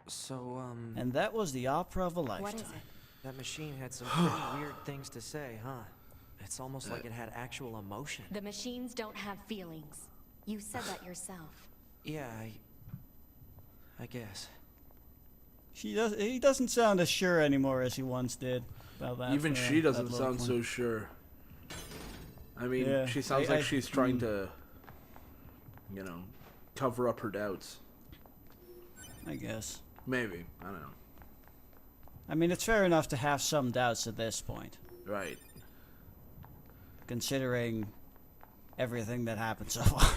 So, And that was the opera of a lifetime. What is it? that machine had some pretty weird things to say, huh? It's almost like it had actual emotion. The machines don't have feelings. You said that yourself. Yeah, I guess. He doesn't sound as sure anymore as he once did about that. Even she doesn't sound point. so sure. I mean, Yeah, she sounds like she's trying to, you know, cover up her doubts. I guess. Maybe. I don't know. I mean, it's fair enough to have some doubts at this point. Right. Considering everything that happened so far.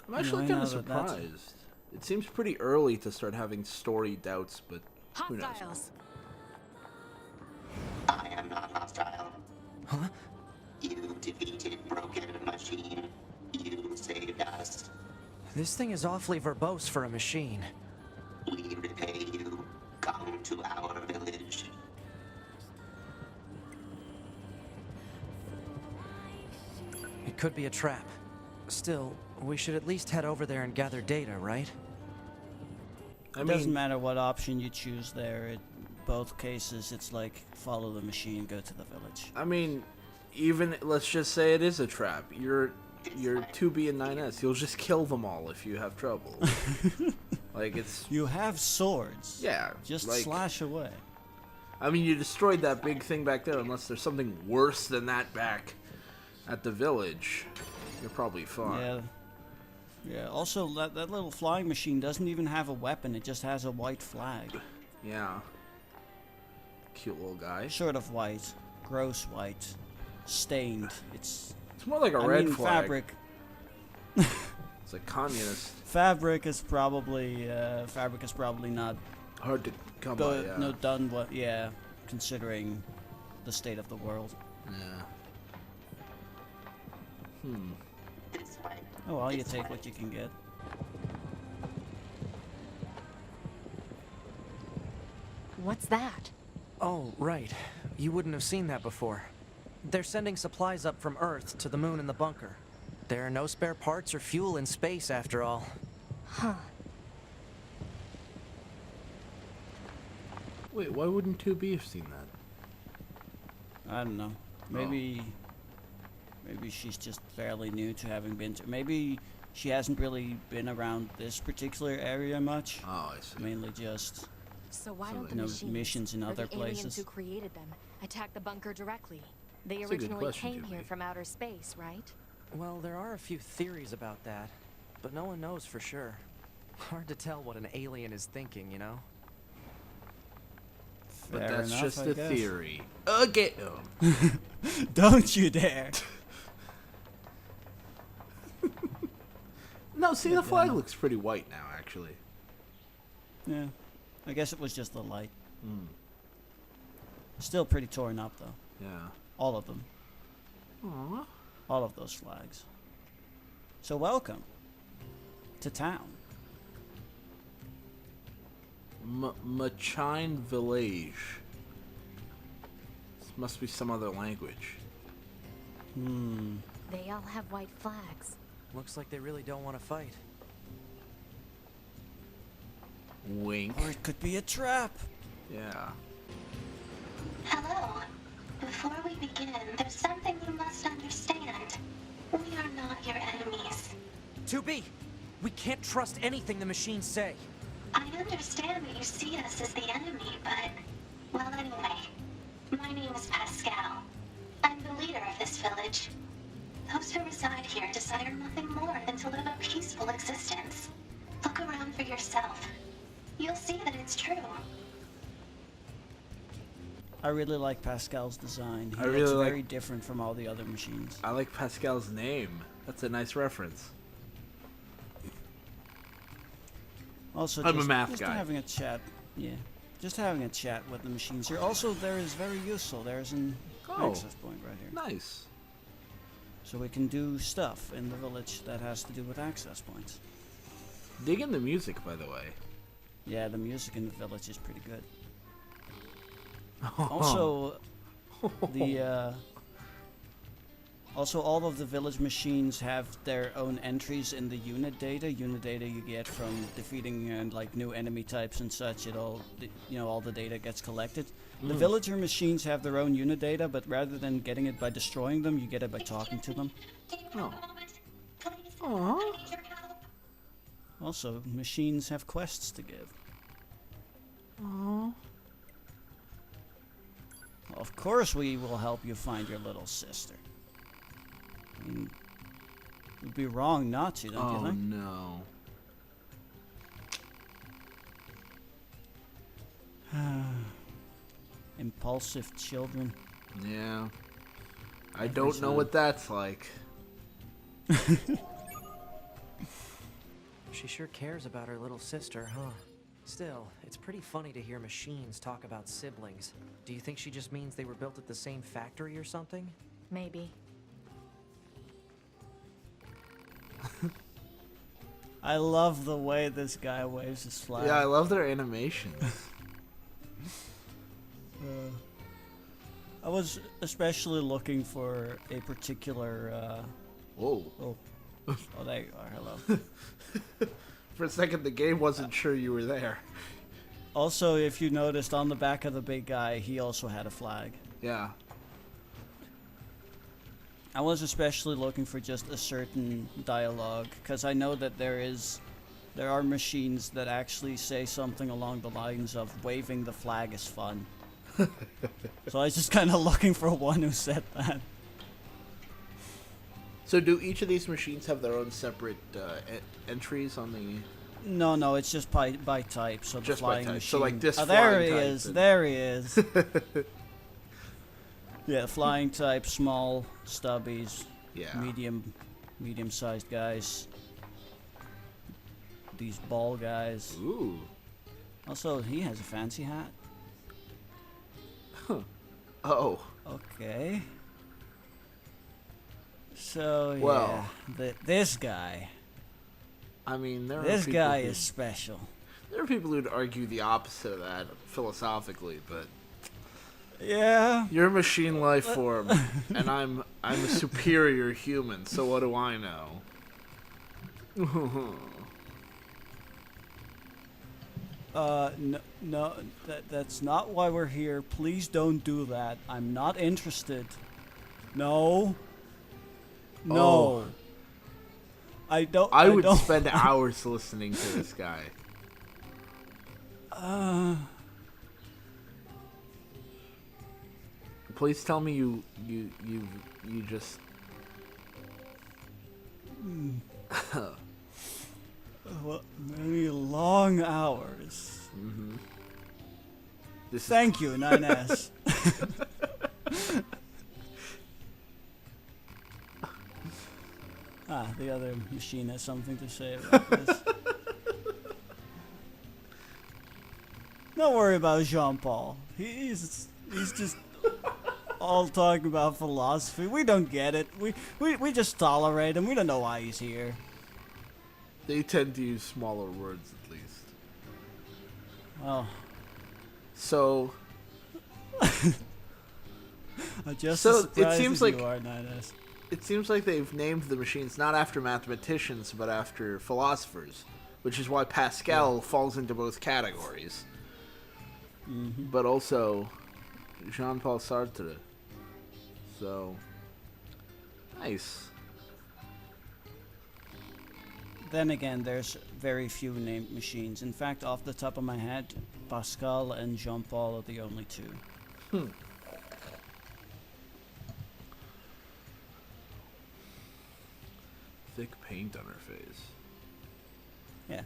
I'm actually kind of surprised. It seems pretty early to start having story doubts, but who knows? Hostiles. I am not hostile. Huh? You defeated Broken Machine. You saved us. This thing is awfully verbose for a machine. We repay you. Come to our village. It could be a trap. Still, we should at least head over there and gather data, right? It doesn't matter what option you choose there. In both cases, it's like follow the machine, go to the village. I mean, even let's just say it is a trap. You're 2B and 9S. You'll just kill them all if you have trouble. Like it's. You have swords. Yeah. Just like, slash away. I mean, you destroyed that big thing back there. Unless there's something worse than that back at the village, you're probably fine. Yeah. Yeah. Also, that little flying machine doesn't even have a weapon. It just has a white flag. Yeah. Cute little guy. Sort of white, gross white, stained. It's more like a red flag. Fabric. It's like communist. Fabric is probably not Hard to come by. Yeah. no done what considering the state of the world. Yeah. This way. Oh well, you take what you can get. What's that? Oh, right. You wouldn't have seen that before. They're sending supplies up from Earth to the moon and the bunker. There are no spare parts or fuel in space, after all. Huh. Wait, why wouldn't 2B have seen that? I don't know. Maybe she's just fairly new to having been to. Maybe she hasn't really been around this particular area much. Oh, I see. Mainly just So why don't the no machines, missions in or other the aliens places. who created them, attack the bunker directly? They That's a good originally question, came here Jimmy. from outer space, right? Well, there are a few theories about that, but no one knows for sure. Hard to tell what an alien is thinking, you know? But Fair that's enough, just I a guess. theory. Okay. Oh. Don't you dare! No, see, the flag looks pretty white now, actually. Yeah, I guess it was just the light. Still pretty torn up though. Yeah. All of them. Aww. All of those flags. So welcome to town. Machine Village. This must be some other language. They all have white flags. Looks like they really don't want to fight. Wink. Or it could be a trap. Yeah. Hello. Before we begin, there's something you must understand. We are not your enemies. 2B! We can't trust anything the machines say. I understand that you see us as the enemy, but... Well, anyway. My name is Pascal. I'm the leader of this village. Those who reside here desire nothing more than to live a peaceful existence. Look around for yourself. You'll see that it's true. I really like Pascal's design. He I looks really like- very different from all the other machines. I like Pascal's name. That's a nice reference. Also, I'm a just, math just guy. having a chat. Yeah, just having a chat with the machines here. Also, there is very useful. There's an access point right here, Nice. so we can do stuff in the village that has to do with access points. Digging the music, by the way. Yeah, the music in the village is pretty good. Also, the Also, all of the village machines have their own entries in the unit data. Unit data you get from defeating like new enemy types and such. All the data gets collected. The villager machines have their own unit data, but rather than getting it by destroying them, you get it by talking to them. Oh. Please, Aww. I need your help. Also, machines have quests to give. Aww. Of course, we will help you find your little sister. I mean, it would be wrong not to, don't you Oh think? no. Impulsive children. Yeah. I don't know what that's like. She sure cares about her little sister, huh? Still, it's pretty funny to hear machines talk about siblings. Do you think she just means they were built at the same factory or something? Maybe. I love the way this guy waves his flag. Yeah, I love their animations. I was especially looking for a particular. Whoa. Oh, there you are. Hello. For a second, the game wasn't sure you were there. Also, if you noticed on the back of the big guy, he also had a flag. Yeah. I was especially looking for just a certain dialogue, because I know that there are machines that actually say something along the lines of waving the flag is fun. So I was just kind of looking for one who said that. So do each of these machines have their own separate entries on the... No, it's just by type. So the Just by flying type. machine. So like this there flying he type is. and- There he is. Yeah, flying type, small stubbies, Yeah. medium-sized guys. These ball guys. Ooh. Also, he has a fancy hat. Oh. Okay. So yeah, Well. this guy. I mean, there are This people guy who- is special. There are people who'd argue the opposite of that philosophically, but Yeah. you're a machine life form, and I'm a superior human. So what do I know? No, that's not why we're here. Please don't do that. I'm not interested. No. No. Oh. I don't. I would don't. spend hours listening to this guy. Please tell me you just. Well, many long hours. This is Thank you, 9S. The other machine has something to say about this. Don't worry about Jean-Paul. He's just all talking about philosophy. We don't get it. We just tolerate him. We don't know why he's here. They tend to use smaller words at least. Oh, So I'm just So, as it surprised seems as like- you are, 9S. it seems like they've named the machines not after mathematicians but after philosophers, which is why Pascal falls into both categories. But also Jean-Paul Sartre. So nice. Then again, there's very few named machines. In fact, off the top of my head, Pascal and Jean-Paul are the only two. Thick paint on her face. Yeah.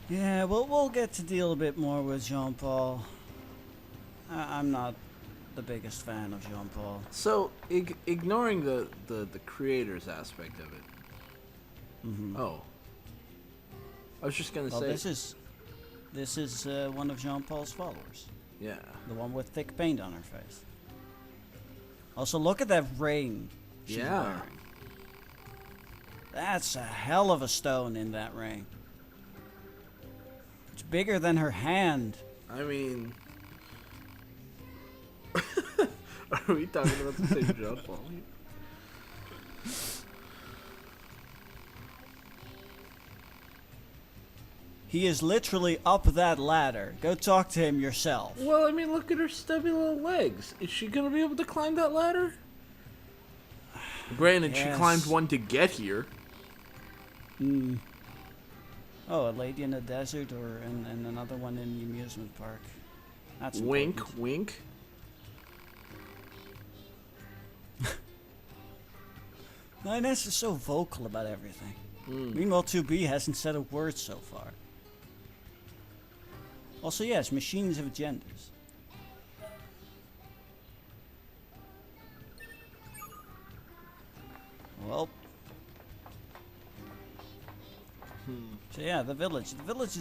Yeah, we'll get to deal a bit more with Jean-Paul. I'm not the biggest fan of Jean-Paul. So ignoring the creators aspect of it. Oh. I was just gonna Well, say. this is one of Jean-Paul's followers. Yeah. The one with thick paint on her face. Also, look at that ring she's Yeah. wearing. That's a hell of a stone in that ring. It's bigger than her hand. I mean, Are we talking about the same John Paul? He is literally up that ladder. Go talk to him yourself. Well, I mean, look at her stubby little legs. Is she gonna be able to climb that ladder? Granted, she Yes. climbed one to get here. Oh, a lady in the desert, and another one in the amusement park. That's Wink, important. wink. Inez is so vocal about everything. Meanwhile, 2B hasn't said a word so far. Also, yes, machines have genders. Well. So yeah, the village. The village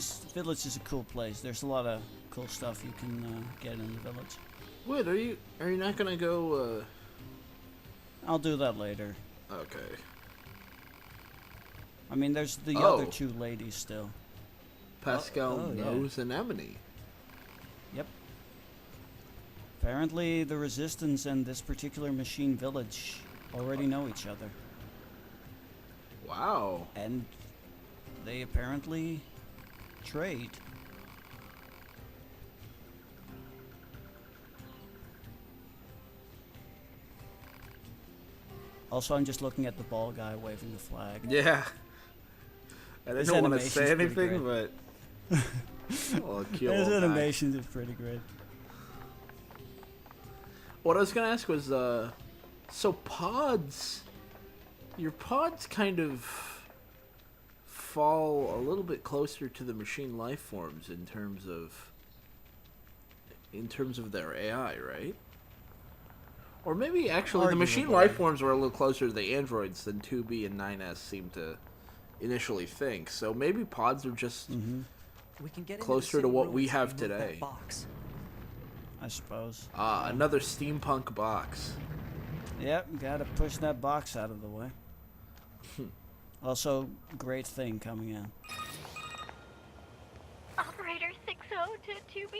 is a cool place. There's a lot of cool stuff you can get in the village. Wait, are you not gonna go? I'll do that later. Okay. I mean, there's the Oh. other two ladies still. Pascal yeah. knows Anemone. Yep. Apparently, the Resistance and this particular machine village already know each other. Wow. And they apparently trade. Also, I'm just looking at the ball guy waving the flag. Yeah. And I His don't want to animation's say pretty anything, but oh, cute His little guy. animation is pretty great. What I was gonna ask was, so pods, your pods kind of fall a little bit closer to the machine life forms in terms of their AI, right? Or maybe actually the machine Arguably. life forms were a little closer to the androids than 2B and 9S seem to initially think. So maybe pods are just We can get into the closer to city what we ruins have if we move that today. box. I suppose. Another steampunk box. Yep, gotta push that box out of the way. Also, great thing coming in. Operator 60 to 2B.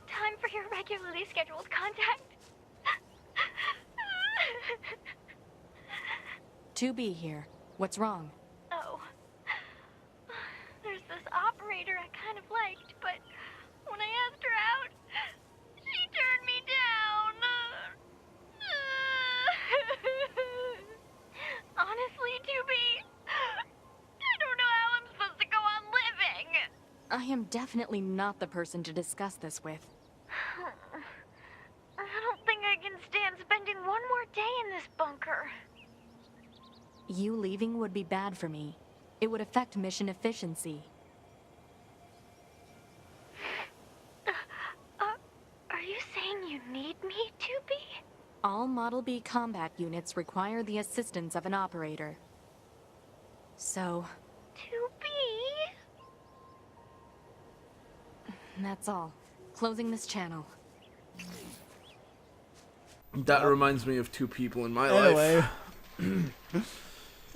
Time for your regularly scheduled contact. 2B here. What's wrong? Oh. There's this operator I kind of liked, but when I asked her out, she turned me down. Honestly, 2B, I don't know how I'm supposed to go on living. I am definitely not the person to discuss this with. I don't think I can stand spending one more day in this bunker. You leaving would be bad for me. It would affect mission efficiency. Are you saying you need me, 2B? All Model B combat units require the assistance of an operator. So, 2B? that's all. Closing this channel. That reminds me of two people in my life.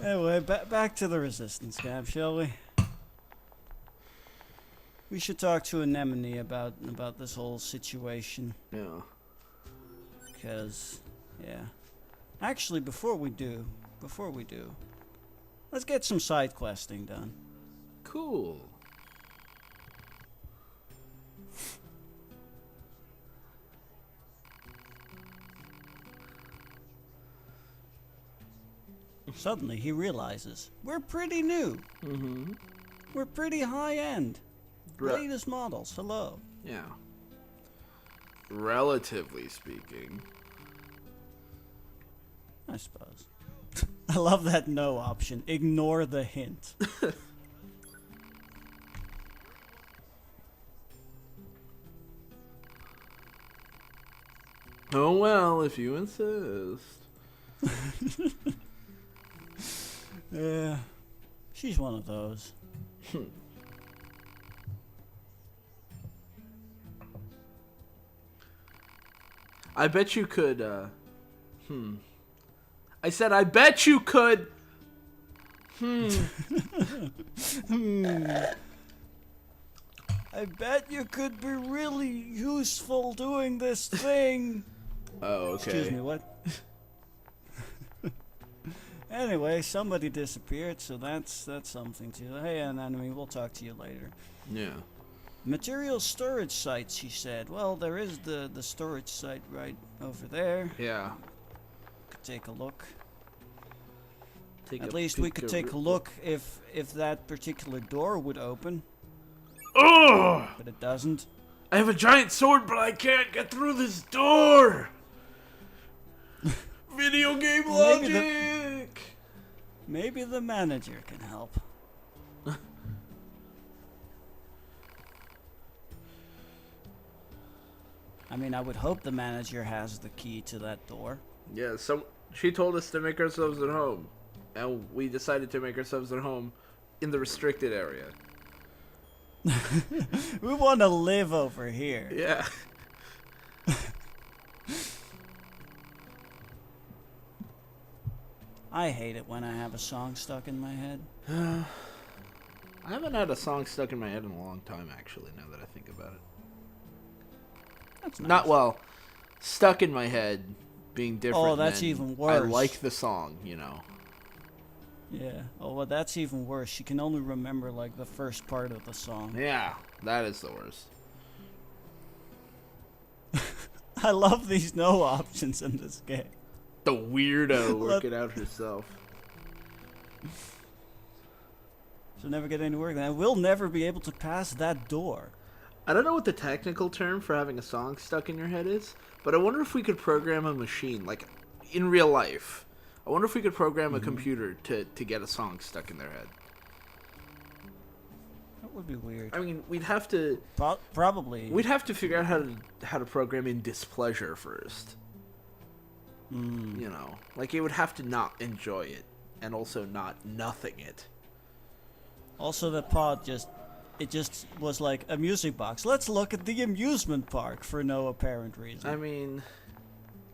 Anyway, back to the Resistance camp, shall we? We should talk to Anemone about this whole situation. Yeah. Because, yeah. Actually, before we do, let's get some side questing done. Cool. Suddenly, he realizes we're pretty new. Mm-hmm. We're pretty high end. Latest models. Hello. Yeah. Relatively speaking. I suppose. I love that no option. Ignore the hint. Oh well, if you insist. Yeah. She's one of those. I bet you could, I said I bet you could. I bet you could be really useful doing this thing. Oh, okay. Excuse me, what? Anyway, somebody disappeared, so that's something too. Hey, enemy, we'll talk to you later. Yeah. Material storage site, she said. Well, there is the storage site right over there. Yeah. Could take a look. Take At a least we could peek take a over- look if that particular door would open, Ugh! but it doesn't. I have a giant sword, but I can't get through this door. Video game Maybe logic. Maybe the manager can help. I mean, I would hope the manager has the key to that door. Yeah. So she told us to make ourselves at home, and we decided to make ourselves at home in the restricted area. We want to live over here. Yeah. I hate it when I have a song stuck in my head. I haven't had a song stuck in my head in a long time, actually, now that I think about it. That's nice. Not well, stuck in my head being different. Oh, that's than even I worse. like the song, you know. Yeah. Oh, well, that's even worse. She can only remember, like, the first part of the song. Yeah, that is the worst. I love these no options in this game. The weirdo working out herself. She'll never get any work. And we'll never be able to pass that door. I don't know what the technical term for having a song stuck in your head is, but I wonder if we could program a machine, like, in real life. I wonder if we could program a computer to get a song stuck in their head. That would be weird. I mean, we'd have to... Probably. We'd have to figure out how to program in displeasure first. You know, like it would have to not enjoy it, and also not nothing it. Also, the pod just was like a music box. Let's look at the amusement park for no apparent reason. I mean,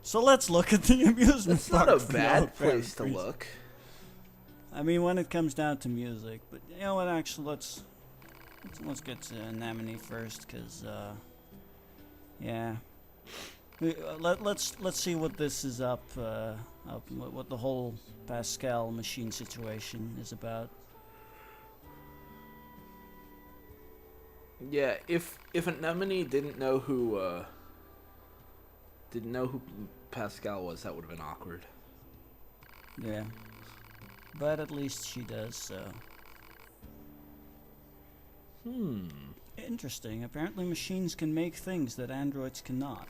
So let's look at the amusement it's park. not a for no bad apparent place to reason. look. I mean, when it comes down to music, but you know what? Actually, let's get to Anemone first, cause yeah. Let's see what this is up what the whole Pascal machine situation is about. Yeah, if Anemone didn't know who Pascal was, that would have been awkward. Yeah, but at least she does. So interesting. Apparently, machines can make things that androids cannot.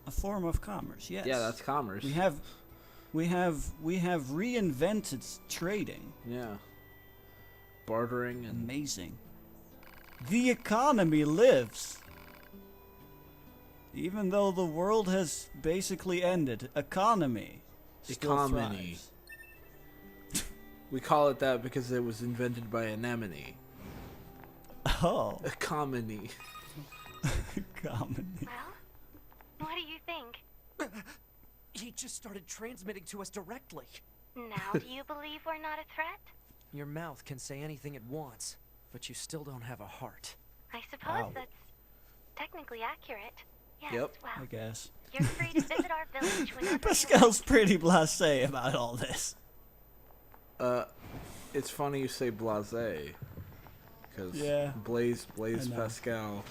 A form of commerce, yes. Yeah, that's commerce. We have reinvented trading. Yeah. Bartering and Amazing. The economy lives. Even though the world has basically ended, economy still Economy. thrives. we call it that because it was invented by Anemone. Oh, Economy. economy. Well, what do you think? He just started transmitting to us directly. Now do you believe we're not a threat? Your mouth can say anything it wants, but you still don't have a heart. I suppose Wow. that's technically accurate. Yes, Yep. well, I guess. you're free to visit our village whenever you Pascal's pretty blasé about all this. It's funny you say blasé, because Yeah. Blaise I know. Pascal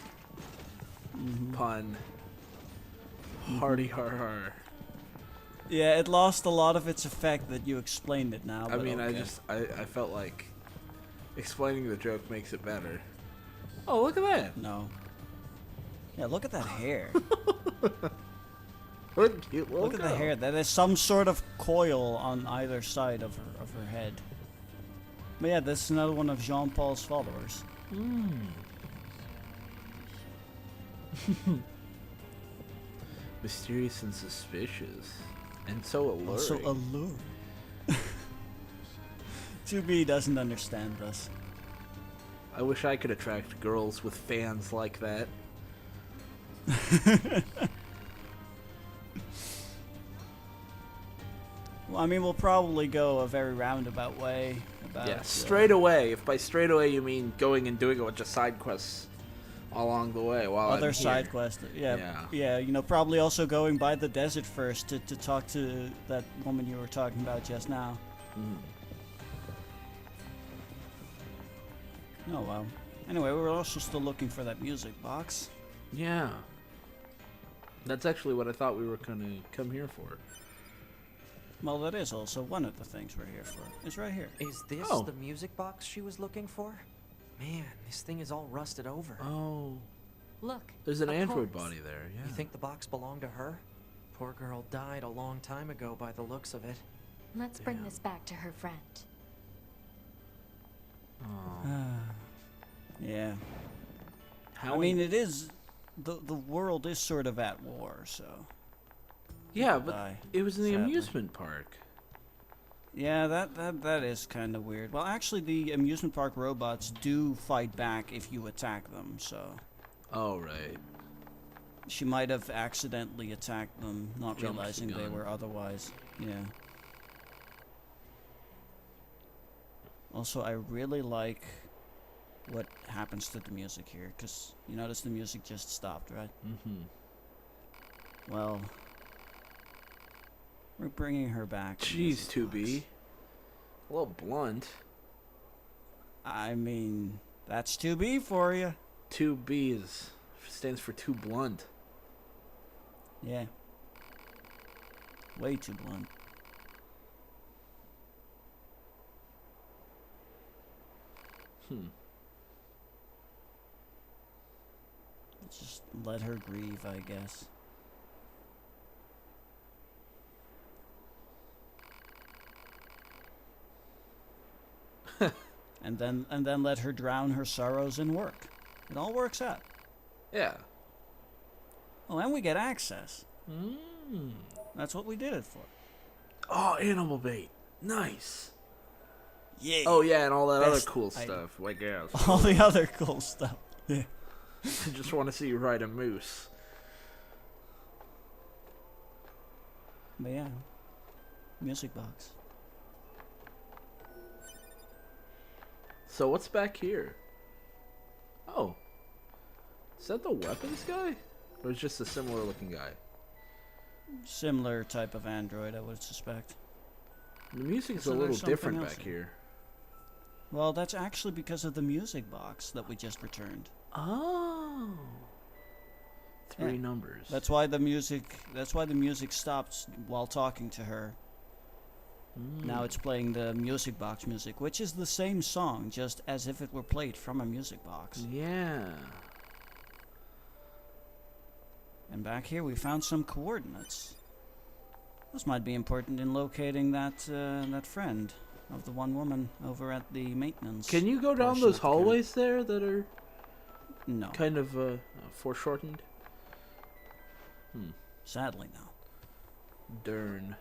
pun. Hardy har har. Yeah, it lost a lot of its effect that you explained it now. I but mean, okay. I felt like explaining the joke makes it better. Oh, look at that! No. Yeah, look at that hair. What a cute little Look at the girl. hair. That is some sort of coil on either side of her head. But yeah, this is another one of Jean-Paul's followers. Mysterious and suspicious, and so alluring. Also alluring. 2B doesn't understand this. I wish I could attract girls with fans like that. I mean, we'll probably go a very roundabout way about. Yeah, straight away. If by straight away you mean going and doing a bunch of side quests along the way while other I'm side here. quests. Yeah. Yeah. You know, probably also going by the desert first to talk to that woman you were talking about just now. Oh well. Anyway, we were also still looking for that music box. Yeah. That's actually what I thought we were gonna come here for. Well, that is also one of the things we're here for. It's right here. Is this Oh. the music box she was looking for? Man, this thing is all rusted over. Oh. Look. There's an a android corpse. body there, yeah. You think the box belonged to her? Poor girl died a long time ago by the looks of it. Let's bring Damn. this back to her friend. Yeah. How I mean, it is. The world is sort of at war, so. yeah, people but die, it was in the sadly. amusement park. Yeah, that is kind of weird. Well, actually, the amusement park robots do fight back if you attack them, so. Oh, right. She might have accidentally attacked them, not Jumped the realizing they gun. were otherwise. Yeah. Also, I really like what happens to the music here, because you notice the music just stopped, right? Mm-hmm. Well, we're bringing her back. Jeez, 2B. A little blunt. I mean, that's 2B for you. 2B stands for too blunt. Yeah. Way too blunt. Just let her grieve, I guess. and then let her drown her sorrows in work. It all works out. Yeah. Oh, and we get access. Mm. That's what we did it for. Oh, animal bait. Nice. Yeah. Oh, yeah, and all that other Best cool item. stuff. Like, yeah. All the other cool stuff. Yeah. I just want to see you ride a moose. But yeah. Music box. So what's back here? Oh. Is that the weapons guy? Or is it just a similar looking guy? Similar type of android, I would suspect. The music's So a there's little something different else back in here. Well, that's actually because of the music box that we just returned. Oh. Three Yeah. numbers. That's why the music stops while talking to her. Now it's playing the music box music, which is the same song, just as if it were played from a music box. Yeah. And back here we found some coordinates. Those might be important in locating that friend of the one woman over at the maintenance. Can you go down portion those of the camp. hallways there that are No, kind of foreshortened? sadly no. Darn.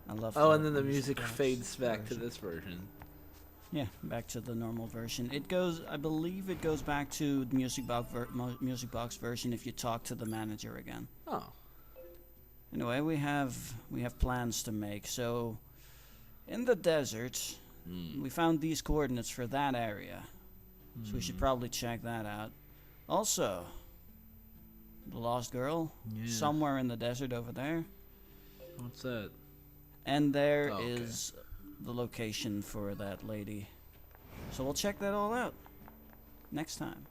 I love. Oh, and then the music fades back to version. this version. Yeah, back to the normal version. It goes. I believe it goes back to the music box version if you talk to the manager again. Oh. Anyway, we have plans to make. So, in the desert, we found these coordinates for that area. So we should probably check that out. Also, the lost girl, somewhere in the desert over there. What's that? And there Oh, okay. is the location for that lady. So we'll check that all out next time.